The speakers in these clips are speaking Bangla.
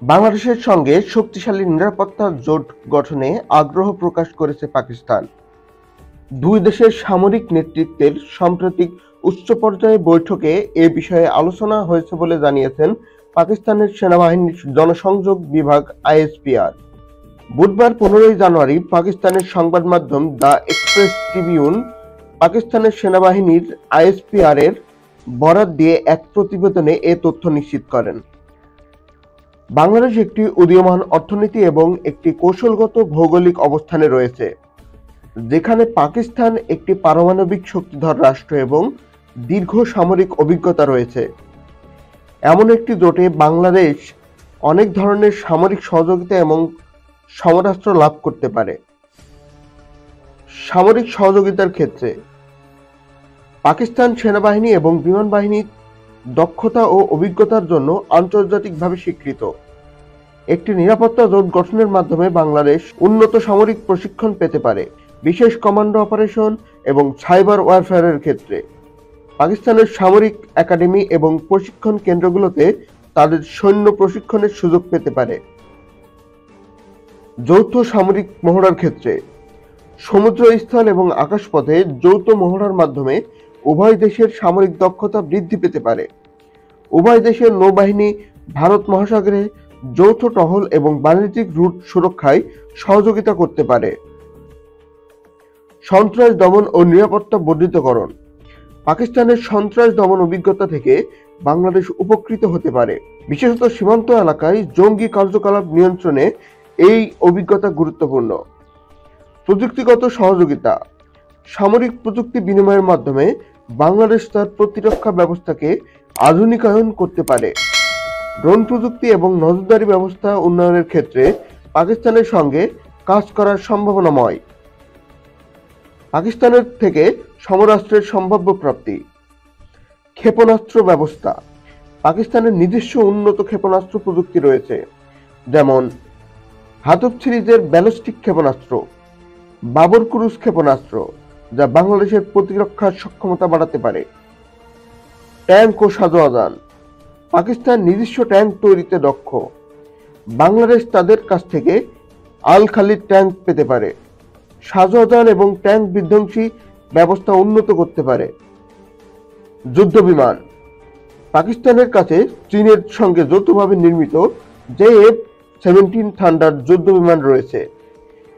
বাংলাদেশের সঙ্গে শক্তিশালী নিরাপত্তা জোট গঠনে আগ্রহ প্রকাশ করেছে পাকিস্তান। দুই দেশের সামরিক নেতৃত্বের সাম্প্রতিক উচ্চ পর্যায়ে বৈঠকে এ বিষয়ে আলোচনা হয়েছে বলে জানিয়েছেন পাকিস্তানের সেনাবাহিনীর জনসংযোগ বিভাগ আইএসপিআর। বুধবার 15 জানুয়ারি পাকিস্তানের সংবাদ মাধ্যম দ্য এক্সপ্রেস ট্রিবিউন পাকিস্তানের সেনাবাহিনীর আইএসপিআর এর বরাত দিয়ে এক প্রতিবেদনে এ তথ্য নিশ্চিত করেন। বাংলাদেশ একটি উদীয়মান অর্থনীতি এবং একটি কৌশলগত ভৌগোলিক অবস্থানে রয়েছে, যেখানে পাকিস্তান একটি পারমাণবিক শক্তিধর রাষ্ট্র এবং দীর্ঘ সামরিক অভিজ্ঞতা রয়েছে। এমন একটি জোটে বাংলাদেশ অনেক ধরনের সামরিক সহযোগিতা এবং সমরাস্ত্র লাভ করতে পারে। সামরিক সহযোগিতার ক্ষেত্রে পাকিস্তান সেনাবাহিনী এবং বিমান বাহিনীর দক্ষতা ও অভিজ্ঞতার জন্য আন্তর্জাতিকভাবে স্বীকৃত। একটি নিরাপত্তা জোট গঠনের মাধ্যমে বাংলাদেশ উন্নত সামরিক প্রশিক্ষণ পেতে পারে, বিশেষ কমান্ডো অপারেশন এবং সাইবার ওয়ারফেয়ারের ক্ষেত্রে। পাকিস্তানের সামরিক একাডেমি এবং প্রশিক্ষণ কেন্দ্রগুলোতে তাদের সৈন্য প্রশিক্ষণের সুযোগ পেতে পারে। যৌথ সামরিক মহড়ার ক্ষেত্রে সমুদ্র, স্থল এবং আকাশপথে যৌথ মহড়ার মাধ্যমে উভয় দেশের সামরিক দক্ষতা বৃদ্ধি পেতে পারে। উভয় দেশের নৌবাহিনী ভারত মহাসাগরে যৌথ টহল এবং বাণিজ্যিক রুট সুরক্ষায় সহযোগিতা করতে পারে। সন্ত্রাস দমন ও নিরাপত্তা বর্ধিতকরণ। পাকিস্তানের সন্ত্রাস দমন অভিজ্ঞতা থেকে বাংলাদেশ উপকৃত হতে পারে, বিশেষত সীমান্ত এলাকায় জঙ্গি কার্যকলাপ নিয়ন্ত্রণে এই অভিজ্ঞতা গুরুত্বপূর্ণ। প্রযুক্তিগত সহযোগিতা। সামরিক প্রযুক্তি বিনিময়ের মাধ্যমে বাংলাদেশ তার প্রতিরক্ষা ব্যবস্থাকে আধুনিকায়ন করতে পারে। ড্রোন প্রযুক্তি এবং নজরদারি ব্যবস্থা উন্নয়নের ক্ষেত্রে পাকিস্তানের সঙ্গে কাজ করার সম্ভাবনাময়। পাকিস্তানের থেকে সমরাস্ত্রের সম্ভাব্য প্রাপ্তি। ক্ষেপণাস্ত্র ব্যবস্থা। পাকিস্তানের নিজস্ব উন্নত ক্ষেপণাস্ত্র প্রযুক্তি রয়েছে, যেমন হাতব সিরিজের ব্যালিস্টিক ক্ষেপণাস্ত্র, বাবর ক্রুজ ক্ষেপণাস্ত্র, যা বাংলাদেশের প্রতিরক্ষার সক্ষমতা বাড়াতে পারে। ট্যাঙ্ক ও সাজোয়াজান। পাকিস্তান নিজস্ব ট্যাঙ্ক তৈরিতে দক্ষ। বাংলাদেশ তাদের কাছ থেকে আল খালিদ ট্যাঙ্ক পেতে পারে। সাজোয়াজান এবং ট্যাঙ্ক বিধ্বংসী ব্যবস্থা উন্নত করতে পারে। যুদ্ধ বিমান। পাকিস্তানের কাছে চীনের সঙ্গে যৌথভাবে নির্মিত JF-17 থান্ডার যুদ্ধ বিমান রয়েছে।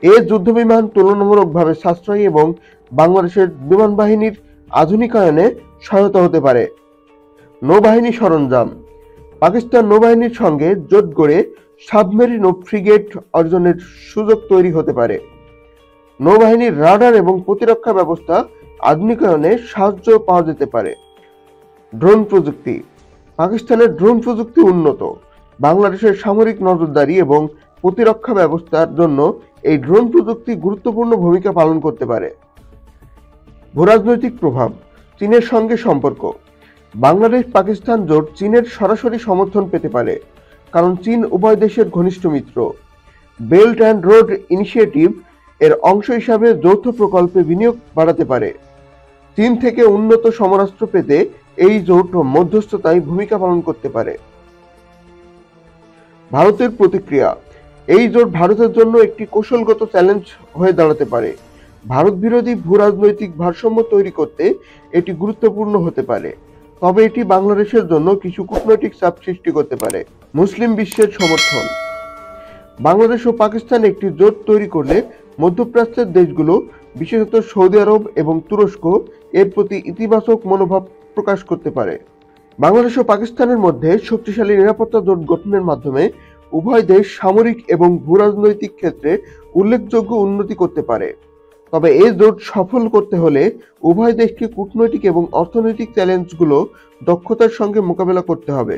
এই যুদ্ধ বিমান তুলনামূলকভাবে সাশ্রয়ী এবং বাংলাদেশের বিমান বাহিনীর আধুনিকায়নে সহায়তা হতে পারে। নৌবাহিনী সরঞ্জাম। পাকিস্তান নৌবাহিনীর সঙ্গে জোট গড়ে সাবমেরিন ও ফ্রিগেট অর্জনের সুযোগ তৈরি হতে পারে। নৌবাহিনীর রাডার এবং প্রতিরক্ষা ব্যবস্থা আধুনিকায়নে সাহায্য পাওয়া যেতে পারে। ড্রোন প্রযুক্তি। পাকিস্তানের ড্রোন প্রযুক্তি উন্নত। বাংলাদেশের সামরিক নজরদারি এবং প্রতিরক্ষা ব্যবস্থার জন্য এই ড্রোন প্রযুক্তি গুরুত্বপূর্ণ ভূমিকা পালন করতে পারে। ভূরাজনৈতিক প্রভাব। চীনের সঙ্গে সম্পর্ক। বাংলাদেশ পাকিস্তান জোট চীনের সরাসরি সমর্থন পেতে পারে, কারণ চীন উভয় দেশের ঘনিষ্ঠ মিত্র। বেল্ট অ্যান্ড রোড ইনিশিয়েটিভ এর অংশ হিসাবে যৌথ প্রকল্পে বিনিয়োগ বাড়াতে পারে। চীন থেকে উন্নত সমরাস্ত্র পেতে এই জোট মধ্যস্থতায় ভূমিকা পালন করতে পারে। ভারতের প্রতিক্রিয়া। এই জোট ভারতের জন্য একটি কৌশলগত চ্যালেঞ্জ হয়ে দাঁড়াতে পারে। ভারত বিরোধী ভূরাজনৈতিক ভারসাম্য তৈরি করতে এটি গুরুত্বপূর্ণ হতে পারে, তবে এটি বাংলাদেশের জন্য কিছু কূটনৈতিক চাপ সৃষ্টি করতে পারে। মুসলিম বিশ্বের সমর্থন। বাংলাদেশ ও পাকিস্তান একটি জোট তৈরি করলে মধ্যপ্রাচ্যের দেশগুলো, বিশেষত সৌদি আরব এবং তুরস্ক, এর প্রতি ইতিবাচক মনোভাব প্রকাশ করতে পারে। বাংলাদেশ ও পাকিস্তানের মধ্যে শক্তিশালী নিরাপত্তা জোট গঠনের মাধ্যমে উভয় দেশ সামরিক এবং ভূরাজনৈতিক ক্ষেত্রে উল্লেখযোগ্য উন্নতি করতে পারে। তবে এই জোট সফল করতে হলে উভয় দেশকে কূটনৈতিক এবং অর্থনৈতিক চ্যালেঞ্জগুলো দক্ষতার সঙ্গে মোকাবেলা করতে হবে।